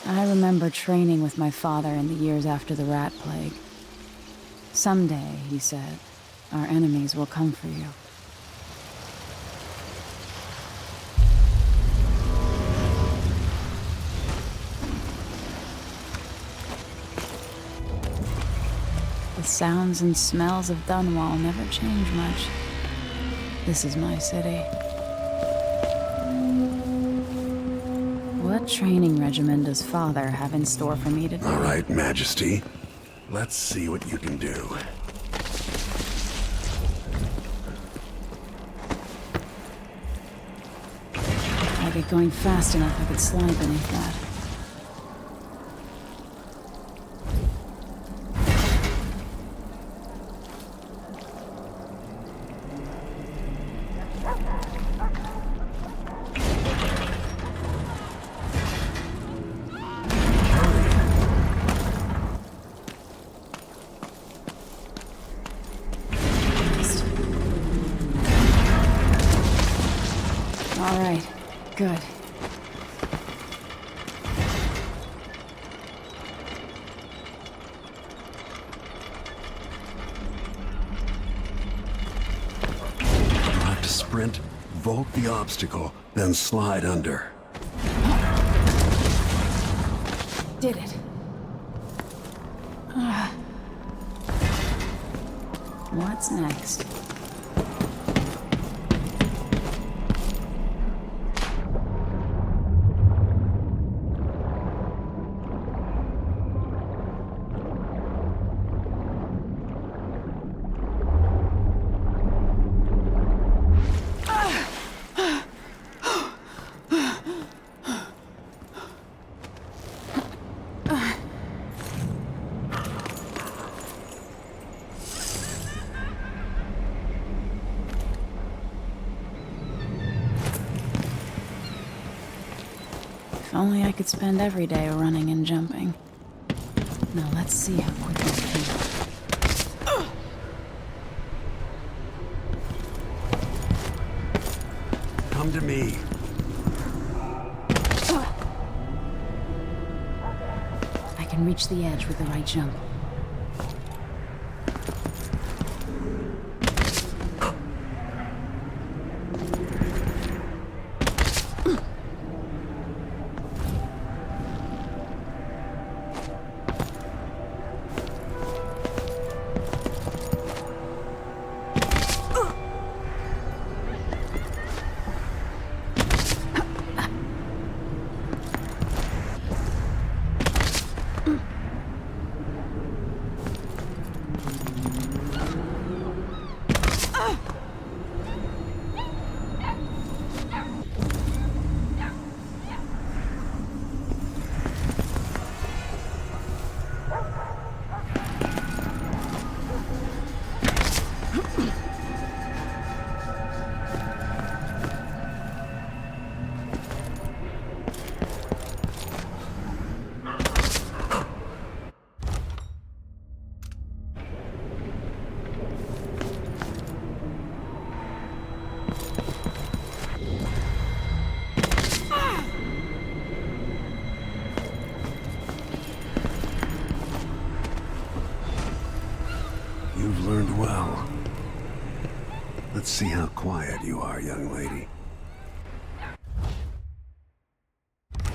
I remember training with my father in the years after the rat plague. Someday, he said, our enemies will come for you. The sounds and smells of Dunwall never change much. This is my city. What training regimen does Father have in store for me today? All right, Majesty. Let's see what you can do. If I get going fast enough, I could slide beneath that. All right, good. You'll have to sprint, vault the obstacle, then slide under. Did it. What's next? If only I could spend every day running and jumping. Now let's see how quick I can. Come to me. I can reach the edge with the right jump. You've learned well. Let's see how quiet you are, young lady. I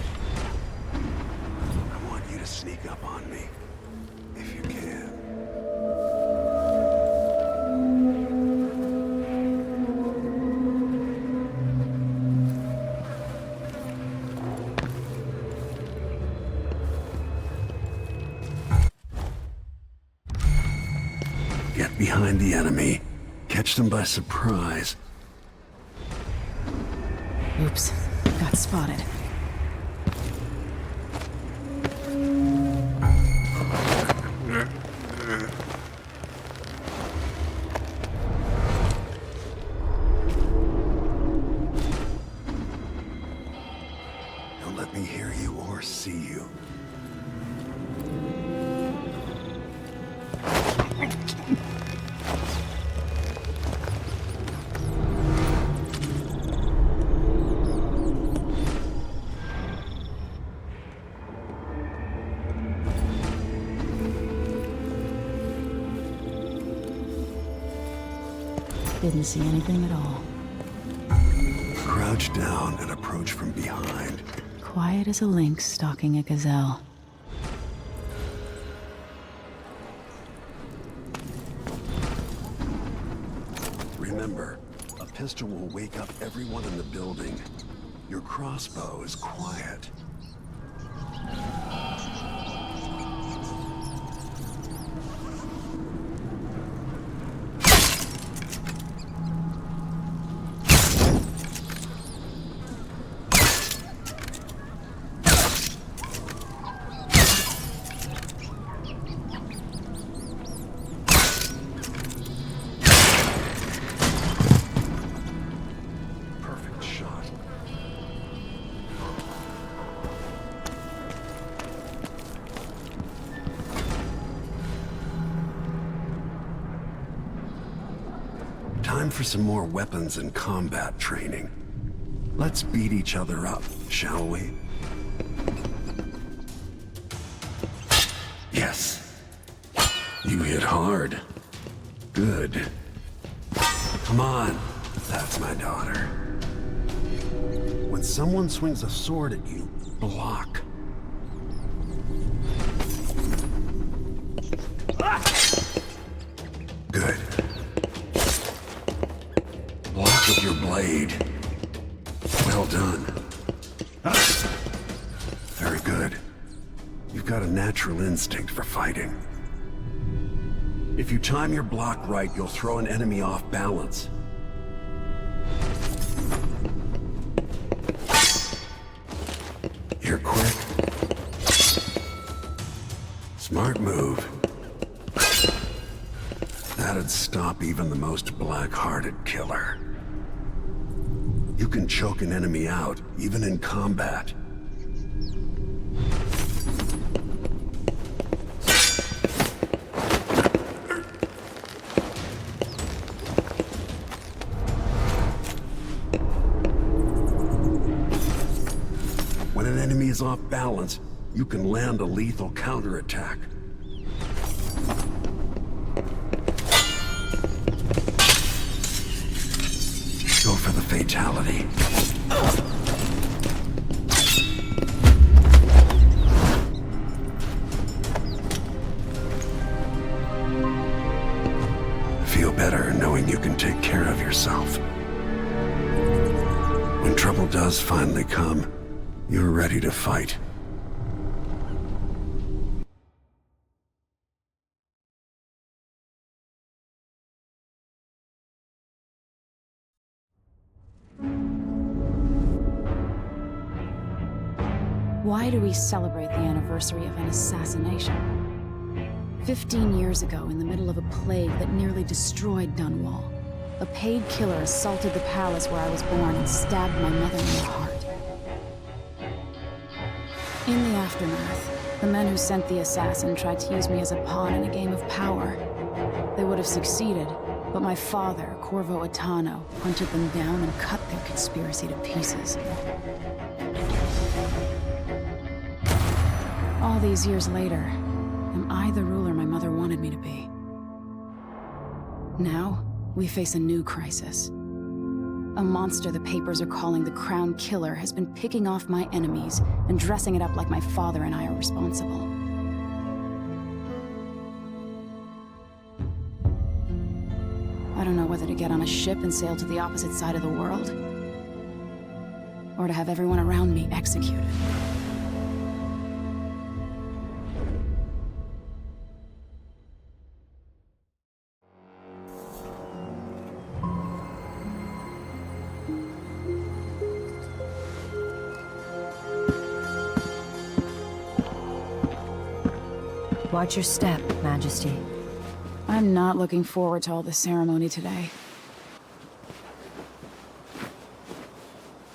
want you to sneak up on me, if you can. Get behind the enemy. Catch them by surprise. Oops, got spotted. Don't let me hear you or see you. Didn't see anything at all. Crouch down and approach from behind. Quiet as a lynx stalking a gazelle. Remember, a pistol will wake up everyone in the building. Your crossbow is quiet. Time for some more weapons and combat training. Let's beat each other up, shall we? Yes. You hit hard. Good. Come on. That's my daughter. When someone swings a sword at you, block. Good. Block with your blade. Well done. Very good. You've got a natural instinct for fighting. If you time your block right, you'll throw an enemy off balance. You're quick. Smart move. That'd stop even the most black-hearted killer. You can choke an enemy out, even in combat. When an enemy is off balance, you can land a lethal counterattack. Go for the fatality. Feel better knowing you can take care of yourself. When trouble does finally come, you're ready to fight. Why do we celebrate the anniversary of an assassination? 15 years ago, in the middle of a plague that nearly destroyed Dunwall, a paid killer assaulted the palace where I was born and stabbed my mother in the heart. In the aftermath, the men who sent the assassin tried to use me as a pawn in a game of power. They would have succeeded, but my father, Corvo Attano, hunted them down and cut their conspiracy to pieces. All these years later, am I the ruler my mother wanted me to be? Now, we face a new crisis. A monster the papers are calling the Crown Killer has been picking off my enemies and dressing it up like my father and I are responsible. I don't know whether to get on a ship and sail to the opposite side of the world, or to have everyone around me executed. Watch your step, Majesty. I'm not looking forward to all the ceremony today.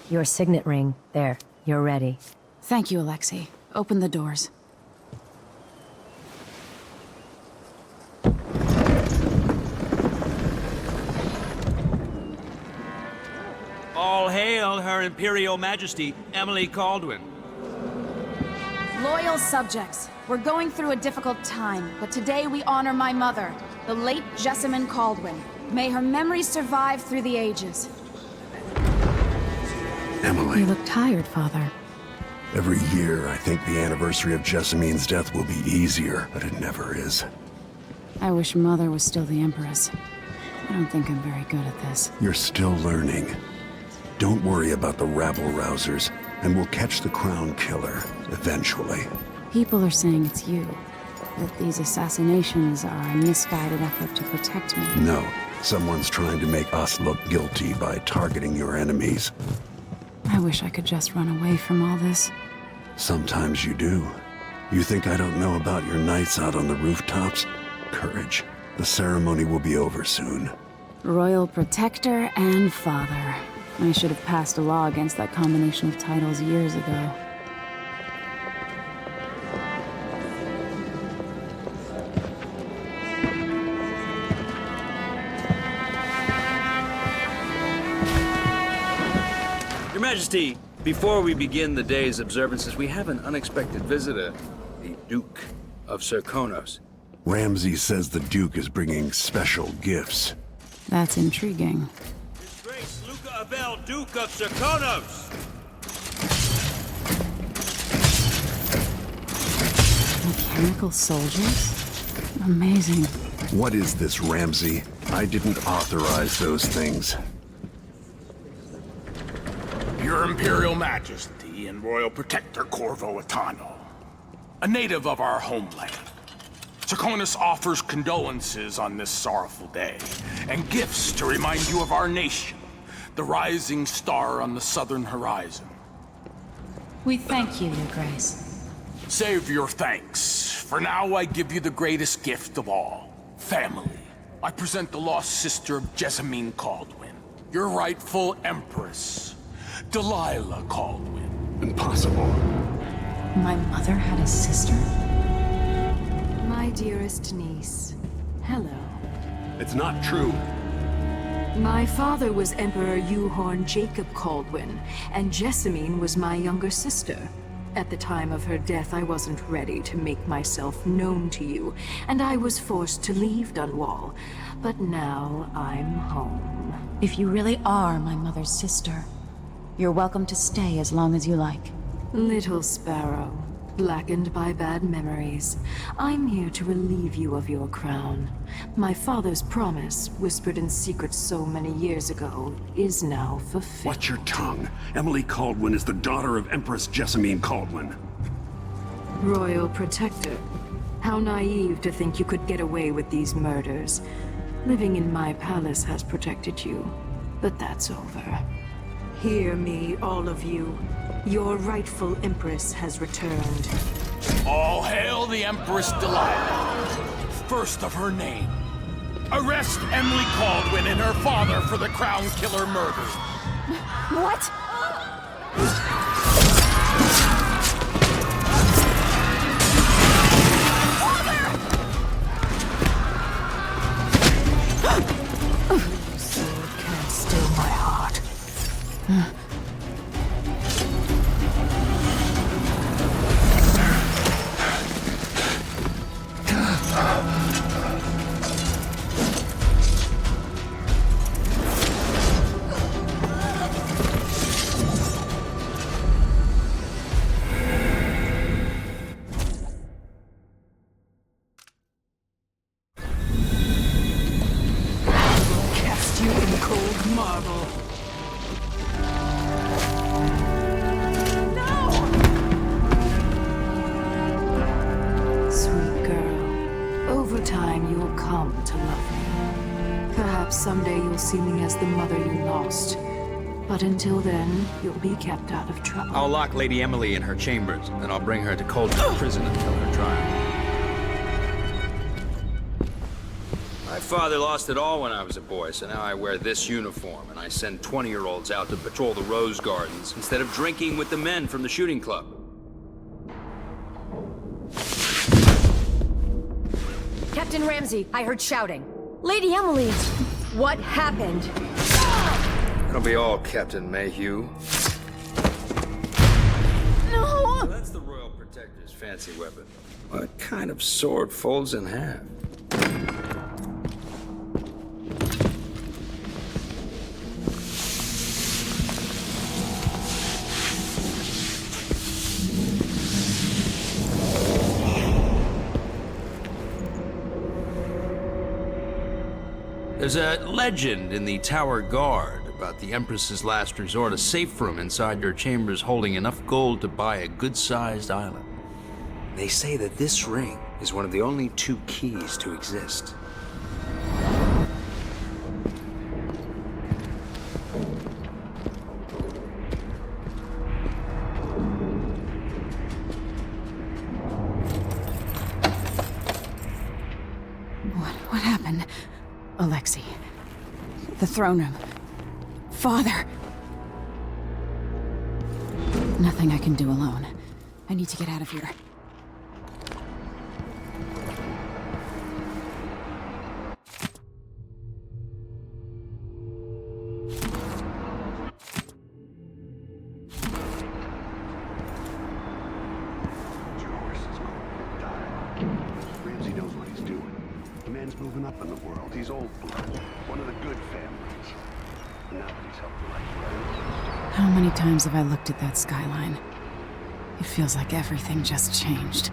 Your signet ring. There, you're ready. Thank you, Alexei. Open the doors. All hail Her Imperial Majesty, Emely Caldwin. Loyal subjects, we're going through a difficult time, but today we honor my mother, the late Jessamine Caldwin, May her memory survive through the ages. Emily, You look tired, Father. every year I think the anniversary of Jessamine's death will be easier, but it never is. I wish Mother was still the Empress. I don't think I'm very good at this. You're still learning. Don't worry about the rabble-rousers, and we'll catch the Crown Killer, eventually. People are saying it's you. That these assassinations are a misguided effort to protect me. No, someone's trying to make us look guilty by targeting your enemies. I wish I could just run away from all this. Sometimes you do. You think I don't know about your nights out on the rooftops? Courage. The ceremony will be over soon. Royal Protector and Father. I should have passed a law against that combination of titles years ago. Your Majesty, before we begin the day's observances, we have an unexpected visitor, the Duke of Serkonos. Ramsay says the Duke is bringing special gifts. That's intriguing. His Grace Luca Abel, Duke of Serkonos! Mechanical soldiers? Amazing. What is this, Ramsay? I didn't authorize those things. Your Imperial Majesty and Royal Protector Corvo Atano, a native of our homeland. Serkonos offers condolences on this sorrowful day, and gifts to remind you of our nation, the rising star on the southern horizon. We thank you, Your Grace. Save your thanks. For now, I give you the greatest gift of all, family. I present the lost sister of Jessamine Caldwin, your rightful Empress, Delilah Caldwin. Impossible. My mother had a sister? My dearest niece, hello. It's not true. My father was Emperor Euhorn Jacob Caldwin, and Jessamine was my younger sister. At the time of her death, I wasn't ready to make myself known to you, and I was forced to leave Dunwall. But now I'm home. If you really are my mother's sister, you're welcome to stay as long as you like. Little sparrow, blackened by bad memories, I'm here to relieve you of your crown. My father's promise, whispered in secret so many years ago, is now fulfilled. Watch your tongue. Emily Caldwin is the daughter of Empress Jessamine Caldwin. Royal Protector, how naive to think you could get away with these murders. Living in my palace has protected you, but that's over. Hear me, all of you. Your rightful Empress has returned. All hail the Empress Delilah, first of her name. Arrest Emily Caldwin and her father for the Crown Killer murder. What? Sword can't still my heart. Cast you in cold marble. Sweet girl, over time you'll come to love me. Perhaps someday you'll see me as the mother you lost. But until then, you'll be kept out of trouble. I'll lock Lady Emily in her chambers, then I'll bring her to Coldstream Prison until her trial. My father lost it all when I was a boy, so now I wear this uniform, and I send 20-year-olds out to patrol the rose gardens instead of drinking with the men from the shooting club. Captain Ramsay, I heard shouting. Lady Emily, what happened? It'll be all Captain Mayhew. No! So that's the Royal Protector's fancy weapon. What kind of sword folds in half? There's a legend in the Tower Guard about the Empress's last resort, a safe room inside their chambers holding enough gold to buy a good-sized island. They say that this ring is one of the only 2 keys to exist. What happened? Alexei. The throne room. Father! Nothing I can do alone. I need to get out of here. Ramsey knows what he's doing. The man's moving up in the world. He's old blood. One of the good families. Now that he's helped the right friends. How many times have I looked at that skyline? It feels like everything just changed.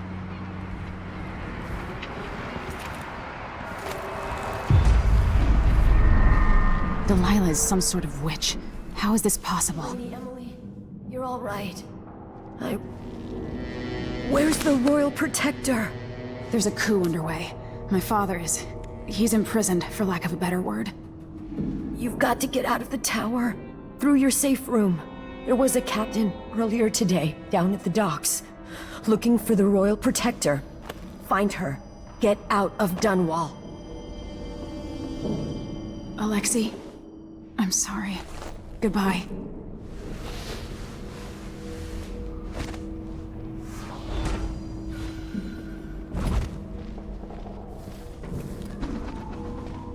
Delilah is some sort of witch. How is this possible? Lady Emily, you're all right. Where's the Royal Protector? There's a coup underway. My father is... he's imprisoned, for lack of a better word. You've got to get out of the tower. Through your safe room. There was a captain earlier today, down at the docks, looking for the Royal Protector. Find her. Get out of Dunwall. Alexei, I'm sorry. Goodbye.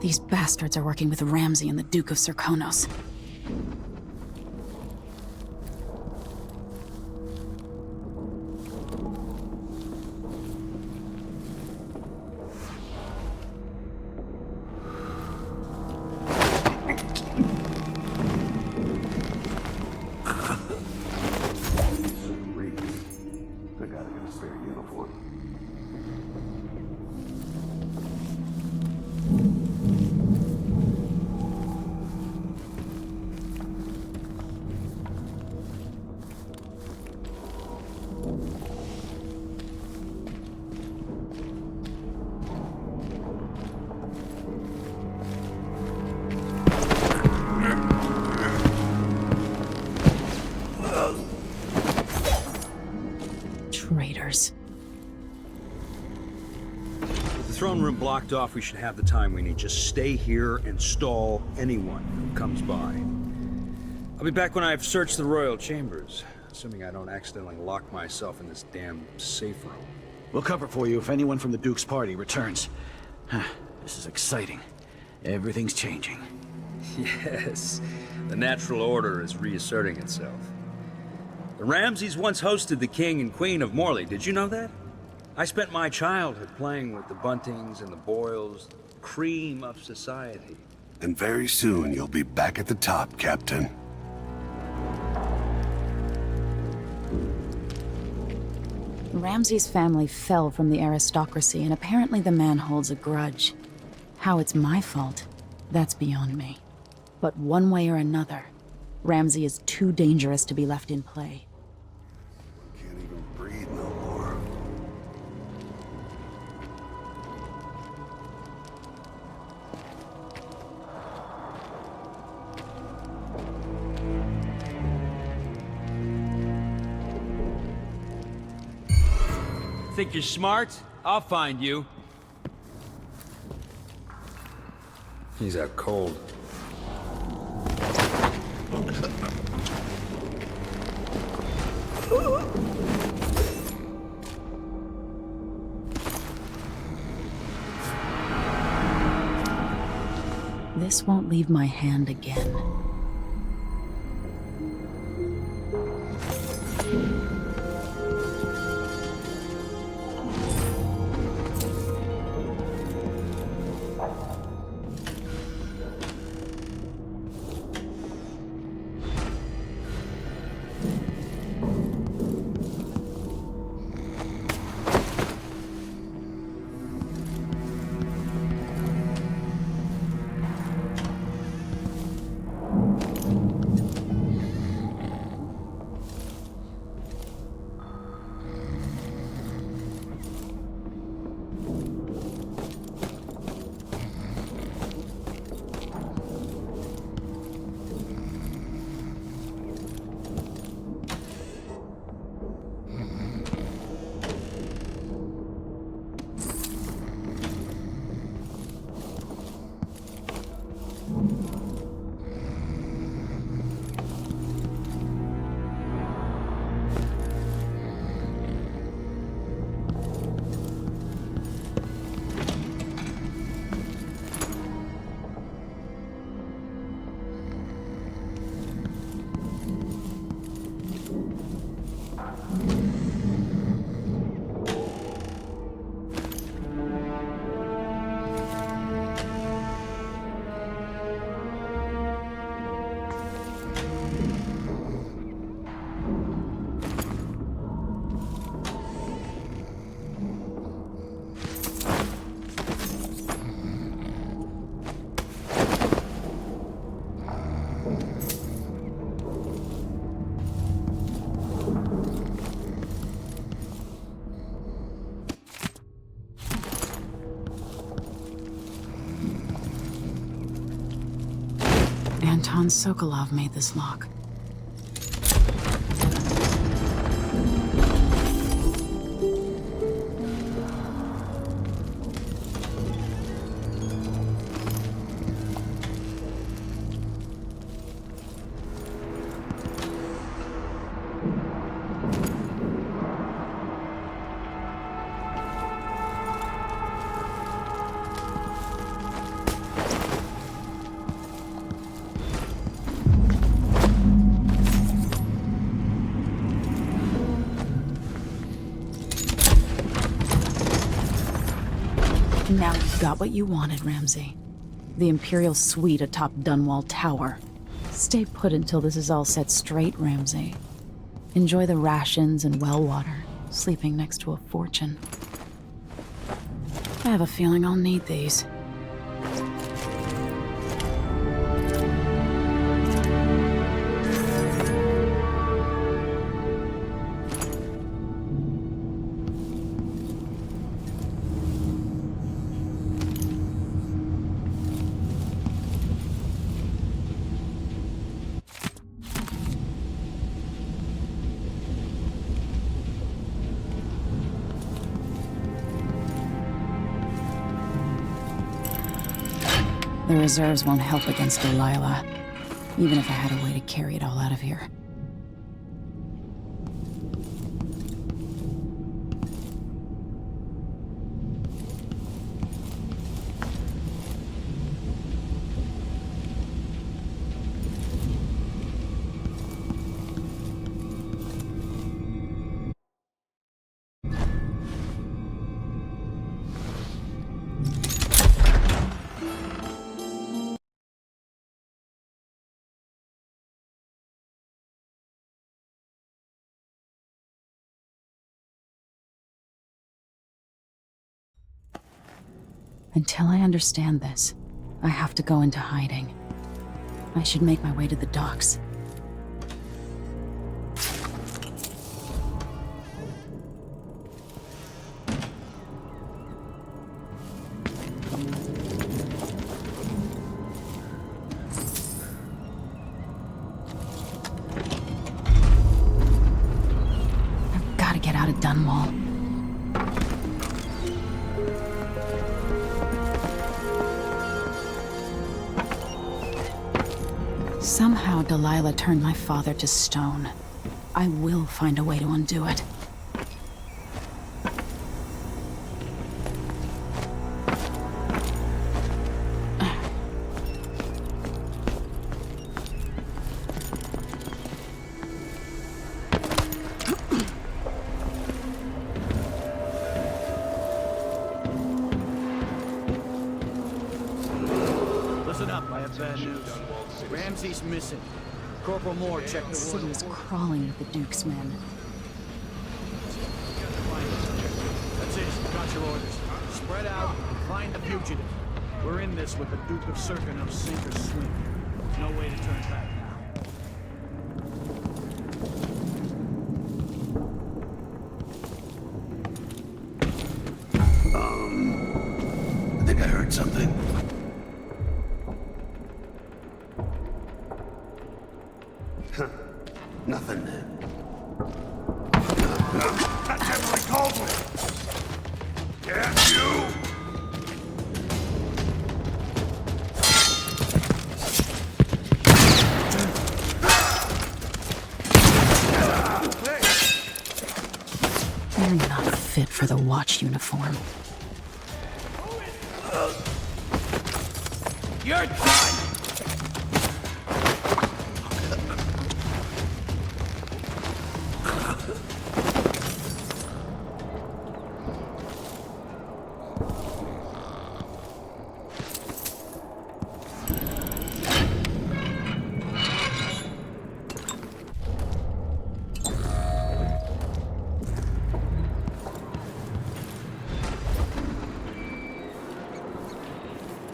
These bastards are working with Ramsey and the Duke of Serkonos. I gotta get a spare uniform. Traitors. With the throne room blocked off, we should have the time we need. Just stay here and stall anyone who comes by. I'll be back when I've searched the royal chambers, assuming I don't accidentally lock myself in this damn safe room. We'll cover for you if anyone from the Duke's party returns. This is exciting. Everything's changing. Yes, the natural order is reasserting itself. The Ramseys once hosted the King and Queen of Morley. Did you know that? I spent my childhood playing with the Buntings and the Boyles, the cream of society. And very soon you'll be back at the top, Captain. Ramsey's family fell from the aristocracy, and apparently the man holds a grudge. How it's my fault, that's beyond me. But one way or another, Ramsey is too dangerous to be left in play. Can't even breathe no more. Think you're smart? I'll find you. He's out cold. This won't leave my hand again. Anton Sokolov made this lock. Now you've got what you wanted, Ramsey. The Imperial suite atop Dunwall Tower. Stay put until this is all set straight, Ramsey. Enjoy the rations and well water, sleeping next to a fortune. I have a feeling I'll need these. The reserves won't help against Delilah, even if I had a way to carry it all out of here. Until I understand this, I have to go into hiding. I should make my way to the docks. I've got to get out of Dunwall. Somehow Delilah turned my father to stone. I will find a way to undo it. Listen up, I have bad news. Ramsey's missing. Corporal Moore checked The the city is crawling with the Duke's men. That's it. Got your orders. Spread out and find the fugitive. We're in this with the Duke of Circunum sink or swim. No way to turn back now. I think I heard something. Nothing. That's Emely Caldwell! Damn you! You're not fit for the watch uniform. You're done!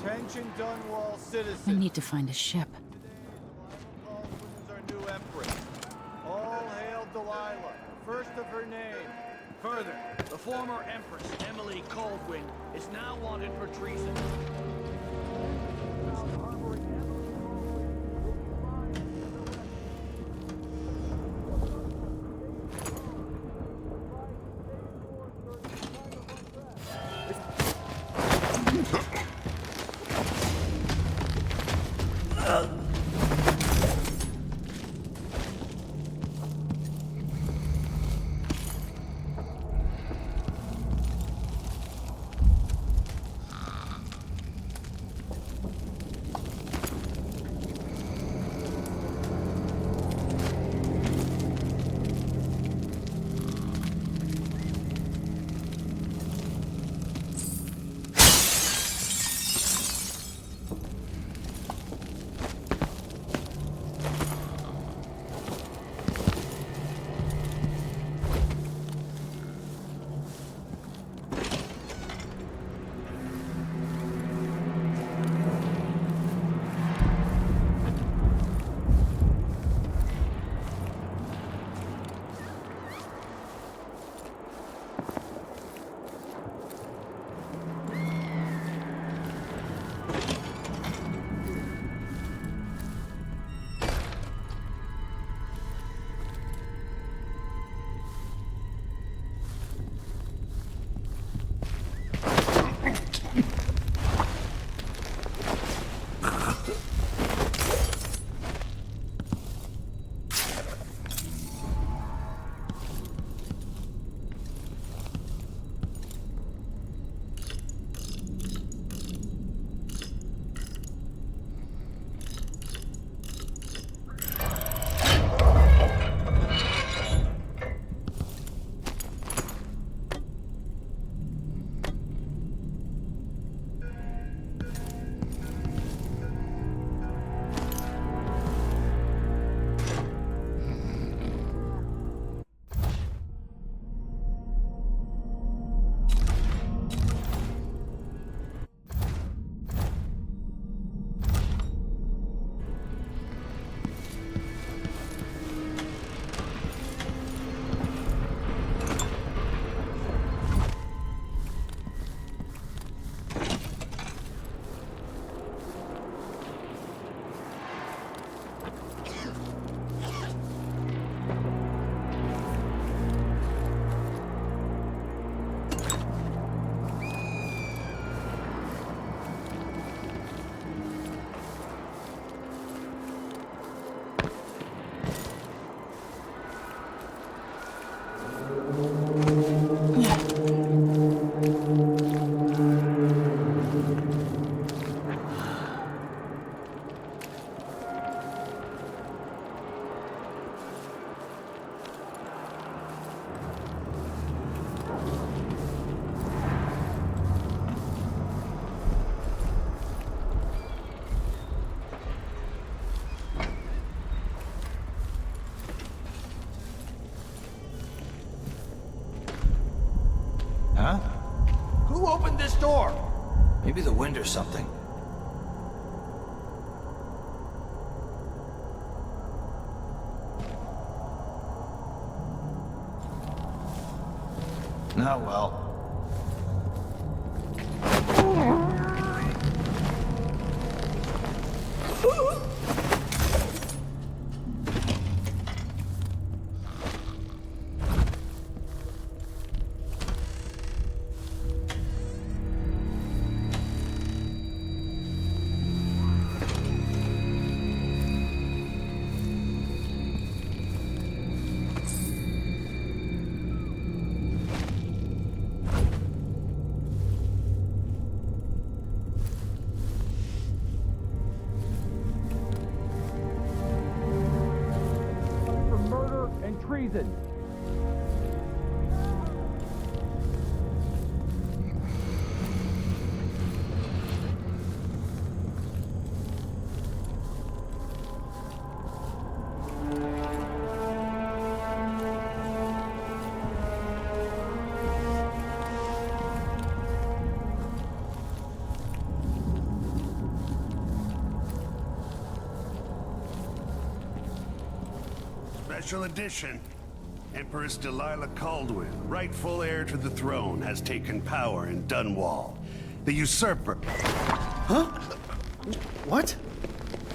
Attention Dunwall citizens. I need to find a ship. Caldwell is our new empress. All hail Delilah, first of her name. Further, the former Empress, Emely Caldwell, is now wanted for treason. Huh? Who opened this door? Maybe the wind or something. Oh well. For murder and treason. Special edition. Empress Delilah Caldwin, rightful heir to the throne, has taken power in Dunwall. The usurper... Huh? What?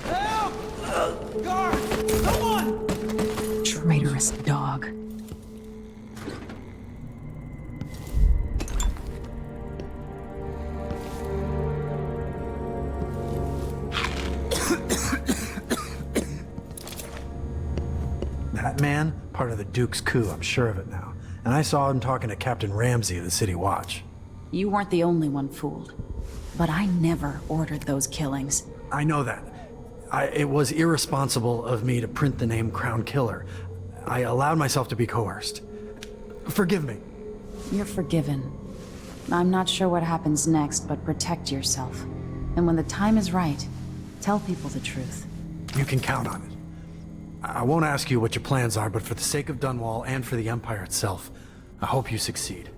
Help! Guard! Someone! Traitorous dog. That man, part of the Duke's coup, I'm sure of it now. And I saw him talking to Captain Ramsey of the City Watch. You weren't the only one fooled. But I never ordered those killings. I know that. It was irresponsible of me to print the name Crown Killer. I allowed myself to be coerced. Forgive me. You're forgiven. I'm not sure what happens next, but protect yourself. And when the time is right, tell people the truth. You can count on it. I won't ask you what your plans are, but for the sake of Dunwall and for the Empire itself, I hope you succeed.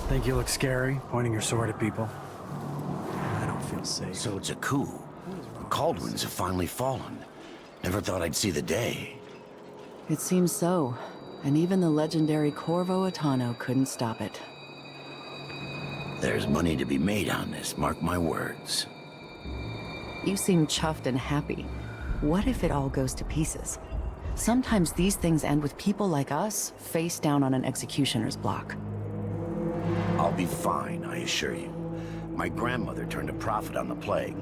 Think you look scary, pointing your sword at people? I don't feel safe. So it's a coup. The Caldwins have finally fallen. Never thought I'd see the day. It seems so. And even the legendary Corvo Attano couldn't stop it. There's money to be made on this, mark my words. You seem chuffed and happy. What if it all goes to pieces? Sometimes these things end with people like us face down on an executioner's block. I'll be fine, I assure you. My grandmother turned a profit on the plague,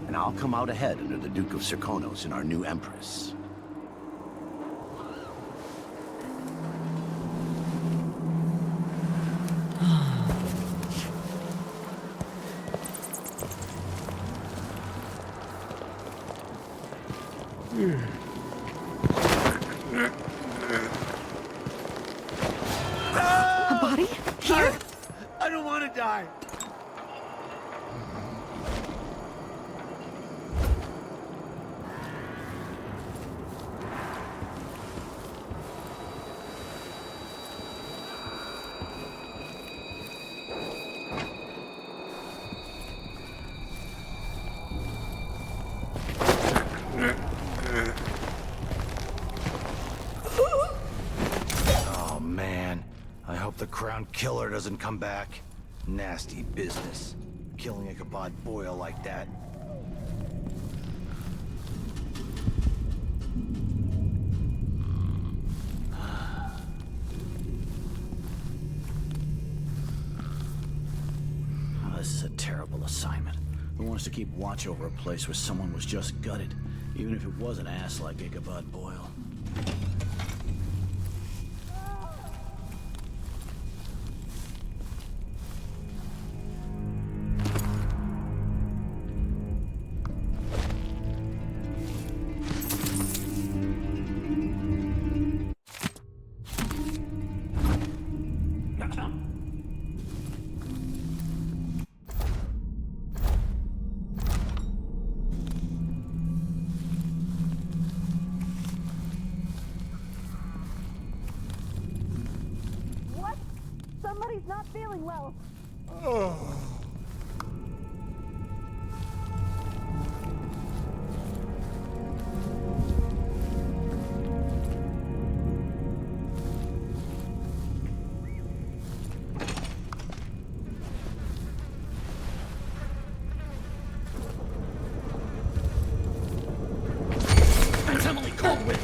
and I'll come out ahead under the Duke of Serkonos and our new Empress. A body? Here? I don't want to die. Oh man, I hope the Crown Killer doesn't come back. Nasty business. Killing Ichabod Boyle like that. Oh, this is a terrible assignment. Who wants to keep watch over a place where someone was just gutted, even if it was an ass like Ichabod Boyle? Somebody's not feeling well. That's Emily Caldwin!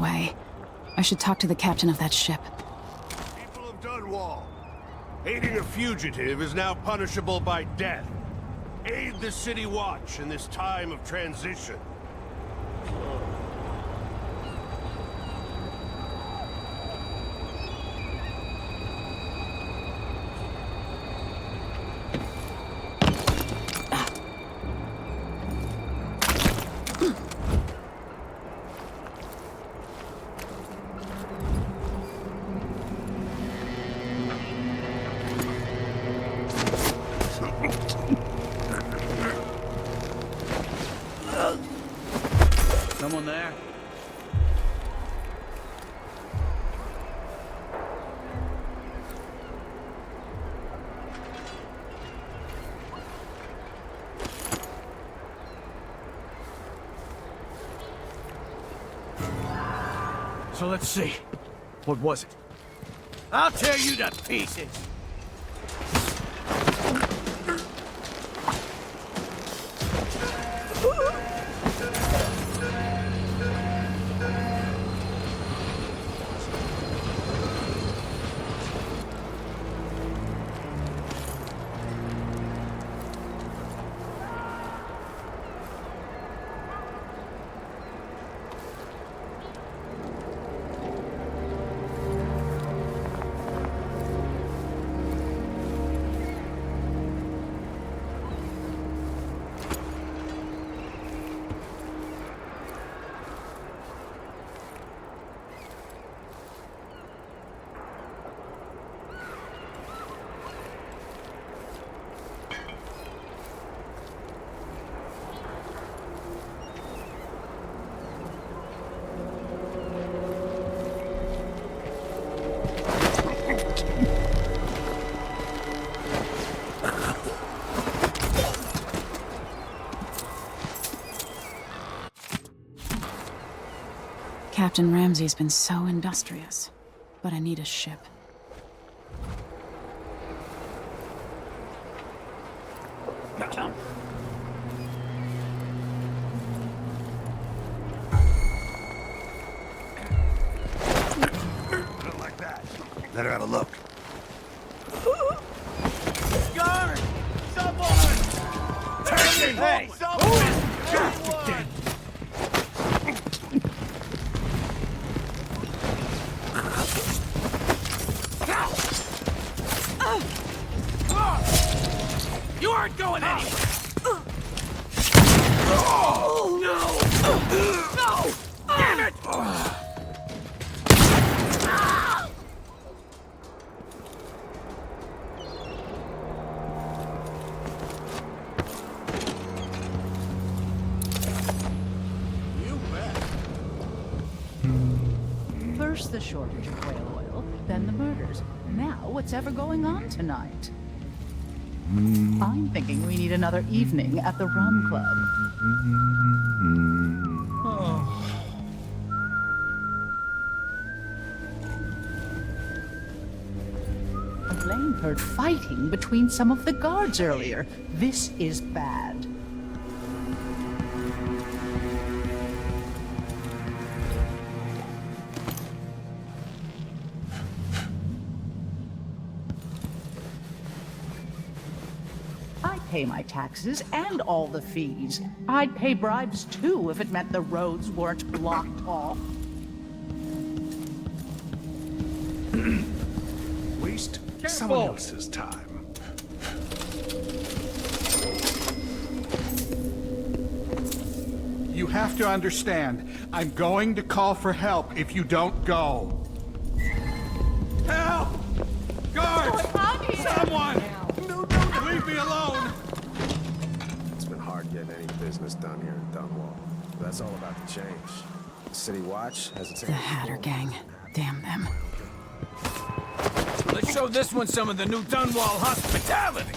way. I should talk to the captain of that ship. People of Dunwall, aiding a fugitive is now punishable by death. Aid the City Watch in this time of transition. Someone there? So let's see. What was it? I'll tear you to pieces! Captain Ramsey's been so industrious, but I need a ship. Like that. Let her have a look. Guard! Someone! Hey! Someone! You aren't going anywhere! Oh, no! No! Damn it! First the shortage of whale oil, then the murders. Now what's ever going on tonight? I'm thinking we need another evening at the Rum Club. Elaine heard fighting between some of the guards earlier. This is bad. Pay my taxes and all the fees. I'd pay bribes too if it meant the roads weren't blocked off. Waste someone else's time. You have to understand, I'm going to call for help if you don't go. Help! Guards! Someone! Leave me alone! It's been hard getting any business done here in Dunwall. But that's all about to change. The City Watch has its... The Hatter Gang. Damn them. Let's show this one some of the new Dunwall hospitality!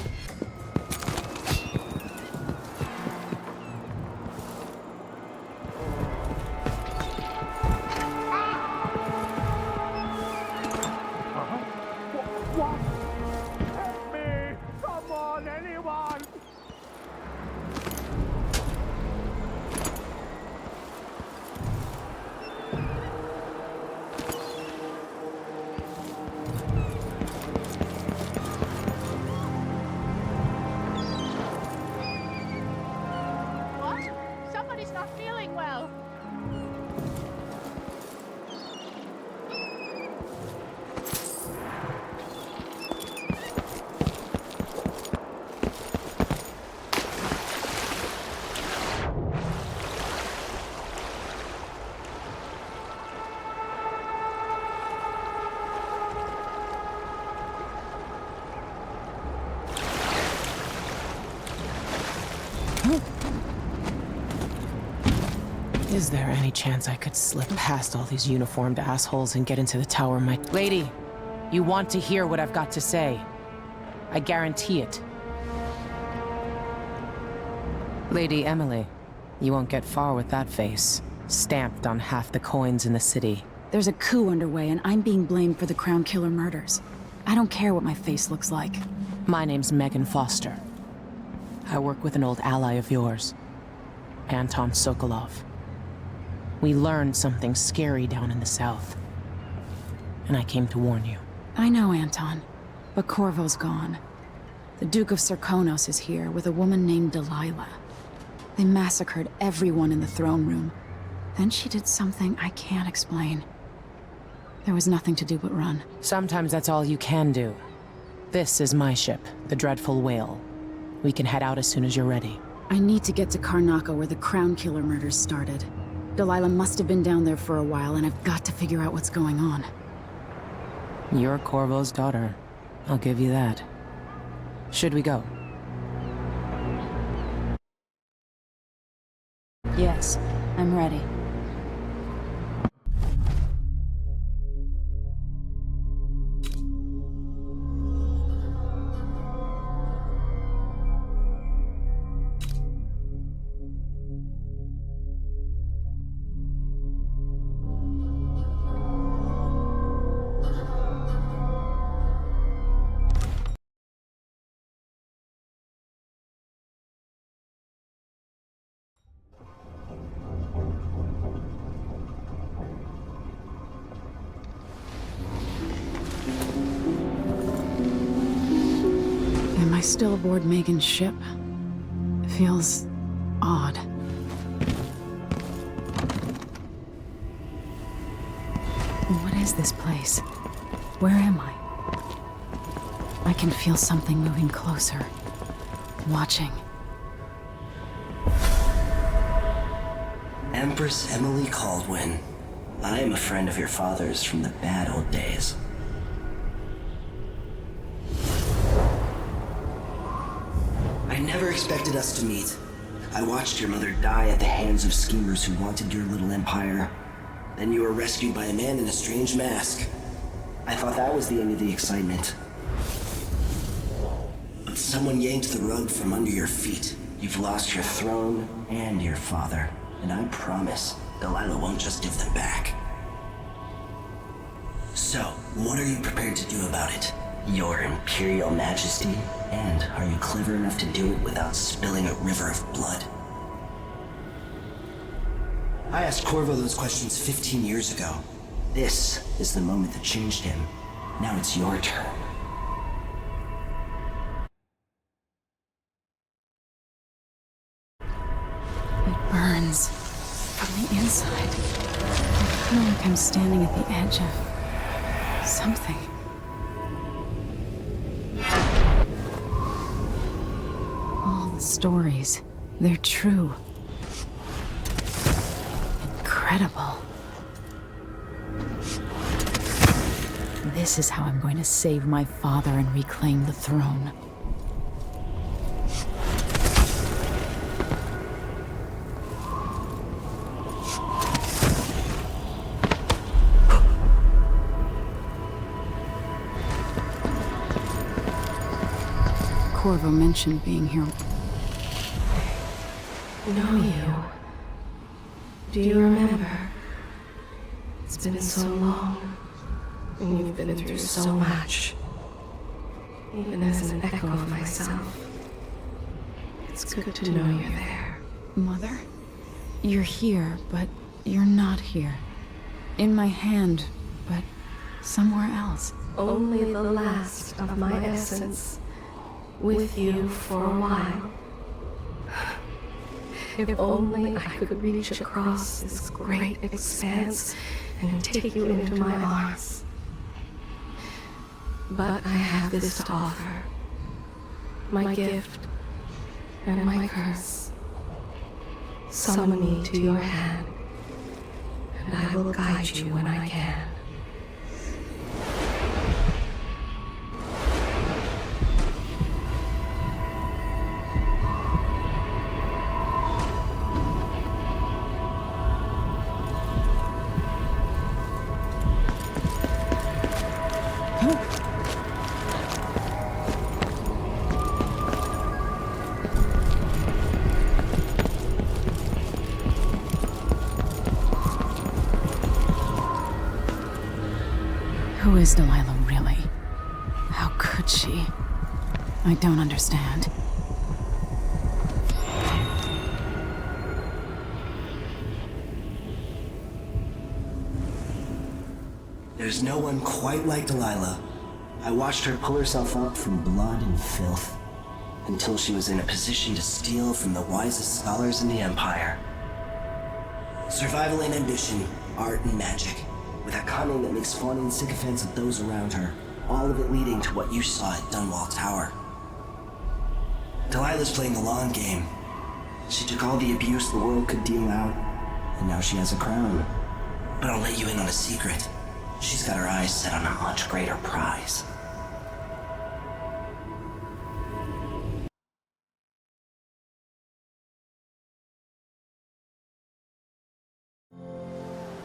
Is there any chance I could slip past all these uniformed assholes and get into the tower, my— Lady, you want to hear what I've got to say. I guarantee it. Lady Emely, you won't get far with that face, stamped on half the coins in the city. There's a coup underway, and I'm being blamed for the Crown Killer murders. I don't care what my face looks like. My name's Megan Foster. I work with an old ally of yours, Anton Sokolov. We learned something scary down in the south, and I came to warn you. I know, Anton, but Corvo's gone. The Duke of Serkonos is here with a woman named Delilah. They massacred everyone in the throne room. Then she did something I can't explain. There was nothing to do but run. Sometimes that's all you can do. This is my ship, the Dreadful Whale. We can head out as soon as you're ready. I need to get to Karnaca where the Crown Killer murders started. Delilah must have been down there for a while, and I've got to figure out what's going on. You're Corvo's daughter. I'll give you that. Should we go? Yes, I'm ready. Am I still aboard Megan's ship? It feels odd. What is this place? Where am I? I can feel something moving closer. Watching. Empress Emely Caldwin. I am a friend of your father's from the bad old days. I never expected us to meet. I watched your mother die at the hands of schemers who wanted your little empire. Then you were rescued by a man in a strange mask. I thought that was the end of the excitement. But someone yanked the rug from under your feet. You've lost your throne and your father. And I promise, Delilah won't just give them back. So, what are you prepared to do about it? Your Imperial Majesty? And are you clever enough to do it without spilling a river of blood? I asked Corvo those questions 15 years ago. This is the moment that changed him. Now it's your turn. It burns from the inside. I feel like I'm standing at the edge of something. All the stories, they're true. Incredible. This is how I'm going to save my father and reclaim the throne. Corvo mentioned being here. Know you. Do you remember? It's been so long, and you've been through so much. Even as an echo of myself, it's good to know you're there. Mother? You're here, but you're not here. In my hand, but somewhere else. Only the last of my essence. With you for a while. If only I could reach across this great expanse and take you into my arms. But I have this to offer. My gift and my curse. Summon me to your hand, and I will guide you when I can. is Delilah really? How could she? I don't understand. There's no one quite like Delilah. I watched her pull herself up from blood and filth, until she was in a position to steal from the wisest scholars in the Empire. Survival and ambition, art and magic, with a cunning that makes fawning sycophants of those around her, all of it leading to what you saw at Dunwall Tower. Delilah's playing the long game. She took all the abuse the world could deal out, and now she has a crown. But I'll let you in on a secret. She's got her eyes set on a much greater prize.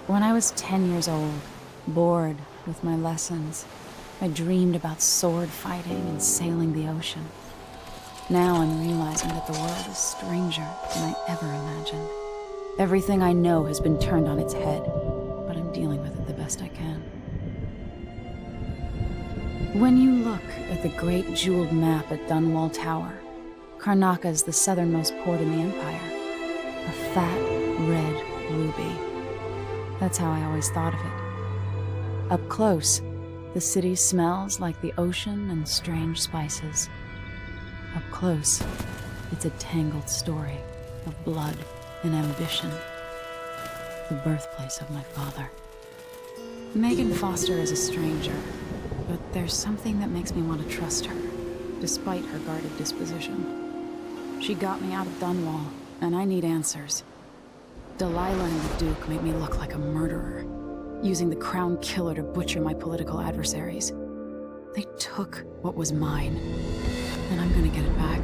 When I was 10 years old, bored with my lessons, I dreamed about sword fighting and sailing the ocean. Now I'm realizing that the world is stranger than I ever imagined. Everything I know has been turned on its head, but I'm dealing with it the best I can. When you look at the great jeweled map at Dunwall Tower, Karnaca is the southernmost port in the Empire. A fat, red ruby. That's how I always thought of it. Up close, the city smells like the ocean and strange spices. Up close, it's a tangled story of blood and ambition. The birthplace of my father. Megan Foster is a stranger, but there's something that makes me want to trust her, despite her guarded disposition. She got me out of Dunwall, and I need answers. Delilah and the Duke made me look like a murderer, using the Crown Killer to butcher my political adversaries. They took what was mine, and I'm gonna get it back.